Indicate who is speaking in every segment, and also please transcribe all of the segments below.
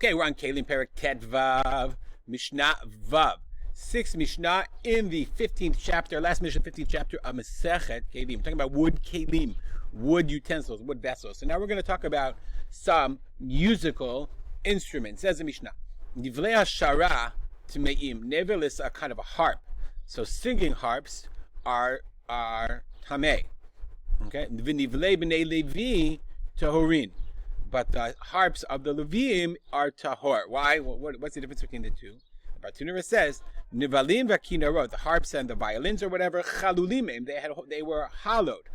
Speaker 1: Okay, we're on Keilim Perek Tet Vav, Mishnah Vav. 6th Mishnah in the 15th chapter, last Mishnah, 15th chapter of Masechet Keilim. We're talking about wood Keilim, wood utensils, wood vessels. So now we're going to talk about some musical instruments. Says the Mishnah, Nivlei HaShara Tmeim. Nevel is a kind of a harp. So singing harps are tamei. Okay? V'nivlei b'nei Levi tahorin. But the harps of the Leviim are tahor. Why? What's the difference between the two? The Bartunera says, Nivalim v'kinarot, the harps and the violins or whatever, chalulim, they were hollowed.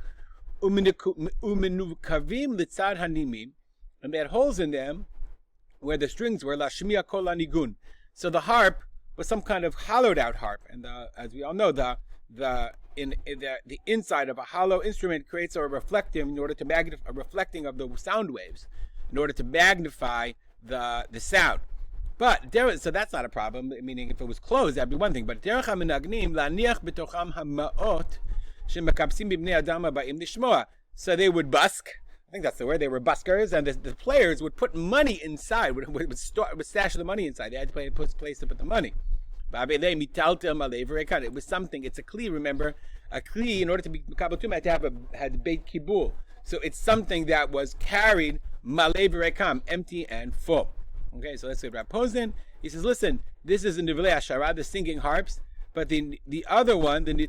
Speaker 1: Umenukavim litzad hanimim, and they had holes in them where the strings were, la shmiya kol anigun. So the harp was some kind of hollowed out harp. And as we all know, the inside of a hollow instrument creates a reflective in order to magnify a reflecting of the sound waves in order to magnify the sound. But so that's not a problem, meaning if it was closed that'd be one thing. But derech haminagnim laniach betocham hamaot shemakabsim b'bnei adam ba'im lishmoa. So they would busk. I think that's the word. They were buskers, and the players would put money inside. Would stash the money inside. They had to put a place to put the money. It was something. It's a kli. Remember, a kli. In order to be makabel tumah, had beit kibul. So it's something that was carried malei v'rekam, empty and full. Okay, so let's say Rav Posen. He says, listen, this is in Nivlei HaShara, the singing harps. But the other one, he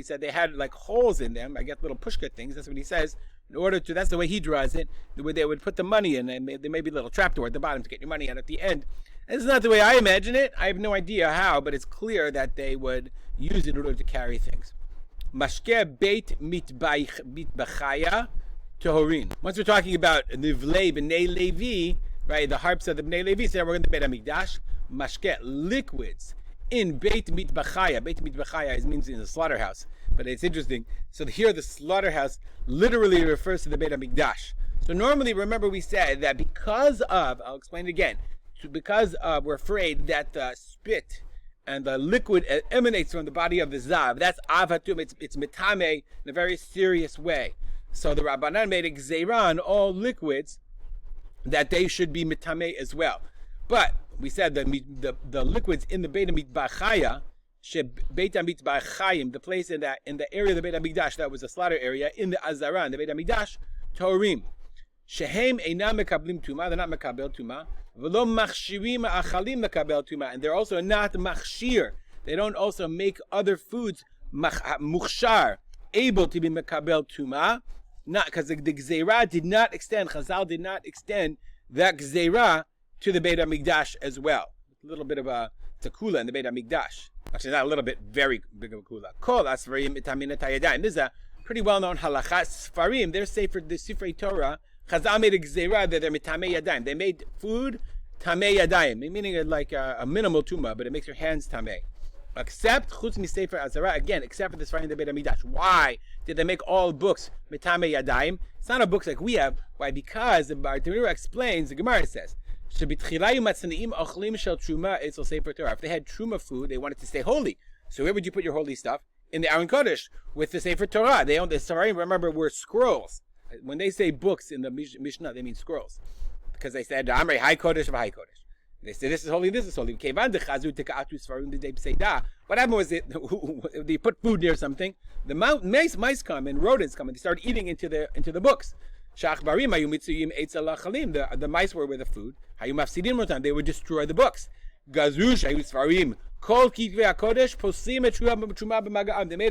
Speaker 1: said they had like holes in them. I get little pushka things. That's what he says. In order to, that's the way he draws it. The way they would put the money in, and there may be a little trapdoor at the bottom to get your money out at the end. And it's not the way I imagine it. I have no idea how, but it's clear that they would use it in order to carry things. Mashke beit mitbachaya tohorin. Once we're talking about nivlei b'nei Levi, right, the harps of the b'nei Levi, so now we're going to Beit HaMikdash. Mashke, liquids in beit mitbachaya. Beit mitbachaya means in the slaughterhouse. But it's interesting. So here the slaughterhouse literally refers to the Beit HaMikdash. So normally, remember we said that because of, I'll explain it again, because we're afraid that the spit and the liquid emanates from the body of the Zav. That's avatum, it's mitame in a very serious way. So the Rabbanan made a gzeira on all liquids that they should be mitame as well. But we said that the liquids in the Beit HaMikdash, Beit HaMikdash, the place in the area of the Beit HaMikdash that was a slaughter area, in the Azara, in the Beit HaMikdash, Torim. Shehem einam mekablim tuma, they're not mekabel tuma. V'lo machshirim achalim mekabel tuma, and they're also not machshir. They don't also make other foods muchshar, able to be mekabel tuma. Not because the gzeira did not extend. Chazal did not extend that gzeira to the Beit HaMikdash as well. A little bit of a takula in the Beit HaMikdash. Actually, not a little bit, very big of a kula. Kol asfarim itaminat hayadayim. This is a pretty well-known halacha. Sfarim, they're safer, the Sifrei Torah. Chazal made a gzeira that they're mitamei yadayim. They made food tamei yadayim, meaning like a minimal tuma, but it makes your hands tamei. Except chutz misefer azara, again, except for the Sfarim the Beit HaMikdash. Why did they make all books mitamei yadayim? It's not a book like we have. Why? Because the Bartunera explains, the Gemara says, if they had truma food, they wanted to stay holy. So where would you put your holy stuff? In the Aron Kodesh with the Sefer Torah. They own the Sfarim. Remember, were scrolls. When they say books in the Mishnah, they mean scrolls, because they said Amrei High Kodesh of High Kodesh. They say this is holy, this is holy. What happened was they put food near something. The mice come and rodents come and they start eating into the books. The mice were with the food. They would destroy the books. They made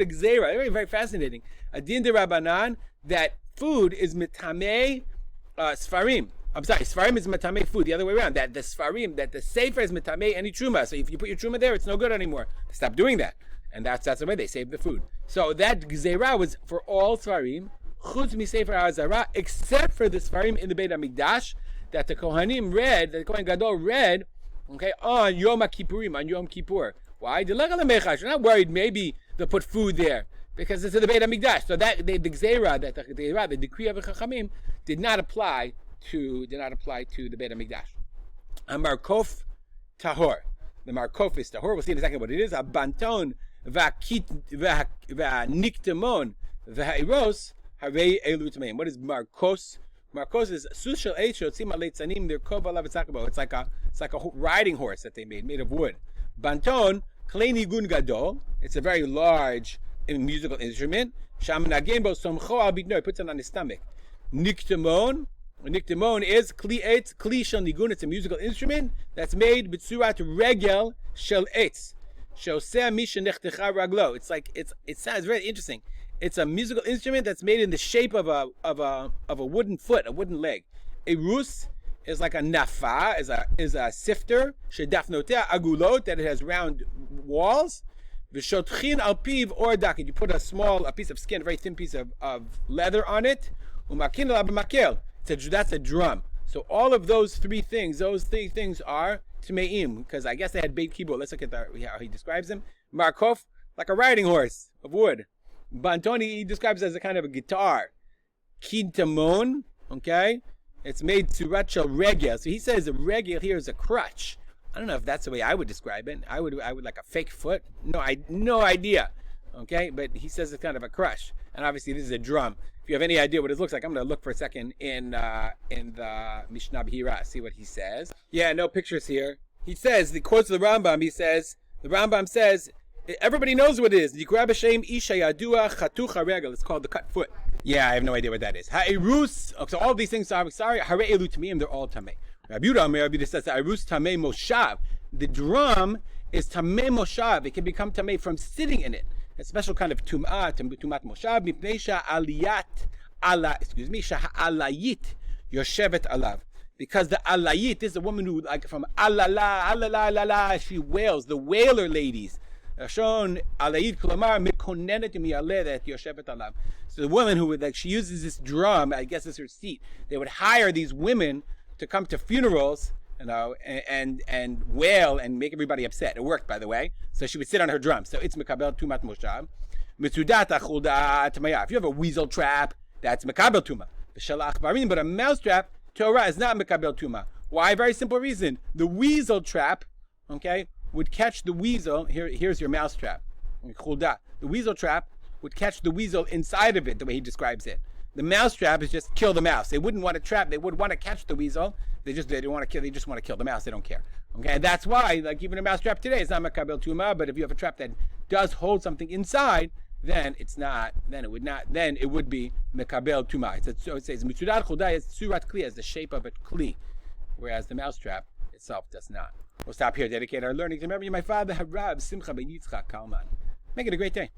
Speaker 1: a gzeira, very, very fascinating. A din de Rabbanan that food is mitame sfarim. I'm sorry, sfarim is mitame food. The other way around. That the sfarim, that the sefer is mitame any truma. So if you put your truma there, it's no good anymore. Stop doing that. And that's the way they saved the food. So that gzeira was for all sfarim, chutz mi sefer hazara, except for the sfarim in the Beit HaMikdash that the Kohanim read, that the Kohen Gadol read, okay, on Yom HaKippurim, on Yom Kippur. Why? You're not worried maybe they'll put food there, because it's in the Beit HaMikdash. So that the gzeira, the decree of the Chachamim, did not apply to the Beit HaMikdash. A markof tahor. The markof is tahor. We'll see in a second what it is. A banton v'niktemon v'hairos harei elu tmeim. What is markos? Marcos is sushel echo tzima leitzanim their kov alav etzakabo. It's like a riding horse that they made of wood. Banton klei nigun gadol. It's a very large musical instrument. Sham nagem bo somcho al bitno. He puts it on his stomach. Niktamon. Niktamon is kli etz kli shel nigun. It's a musical instrument that's made b'tzurat regel shel etz. Shoseh misha nechtecha raglo. It's like it sounds very interesting. It's a musical instrument that's made in the shape of a wooden foot, a wooden leg. A rus is like a nafa, is a sifter. Shedafnotea agulot, that it has round walls. V'shotchin al piv or dakid. You put a piece of skin, a very thin piece of leather on it. Umakin al b'makel. That's a drum. So all of those three things are tmeim, because I guess they had beit kibul. Let's look at how he describes them. Markov, like a riding horse of wood. Bantoni, he describes it as a kind of a guitar. Kintamon, okay? It's made tzurat shel regel. So he says the regel here is a crutch. I don't know if that's the way I would describe it. I would like a fake foot. No idea. Okay, but he says it's kind of a crutch. And obviously this is a drum. If you have any idea what it looks like, I'm going to look for a second in the Mishnah B'hira, see what he says. Yeah, no pictures here. He says, the quotes of the Rambam, the Rambam says, everybody knows what it is. It's called the cut foot. Yeah, I have no idea what that is. Ha'irus. So all these things are, sorry, hare elu tamim, they're all tameh. Rabbi Yehuda says, ha'irus tameh moshav. The drum is tameh moshav. It can become tameh from sitting in it. A special kind of tumat moshav, mipnei sha'alayit yoshevet alav. Because the alayit is a woman who, like from alala, she wails, the wailer ladies. Shon alayit klamar mekonenet miyaleh yoshevet alav. So the woman who would, like, she uses this drum, I guess it's her seat. They would hire these women to come to funerals, you know, and wail and make everybody upset. It worked, by the way. So she would sit on her drum. So it's mekabel tumat moshav. Mitzudat achulda tamaya. If you have a weasel trap, that's mekabel tuma. But a mouse trap, Torah is not mekabel tuma. Why? Very simple reason. The weasel trap, okay, would catch the weasel. Here's your mouse trap. The weasel trap would catch the weasel inside of it, the way he describes it. The mouse trap is just kill the mouse. They wouldn't want to trap. They would want to catch the weasel. They don't want to kill. They just want to kill the mouse. They don't care. Okay, and that's why, like, even a mouse trap today is not mekabel tuma. But if you have a trap that does hold something inside, then it's not. Then it would not. Then it would be mekabel tuma. So it says mitzudat chodai is tzurat kli, as the shape of a kli, whereas the mouse trap itself does not. We'll stop here. Dedicate our learning to remember you, my father, Harab Simcha Ben Yitzchak Kalman. Make it a great day.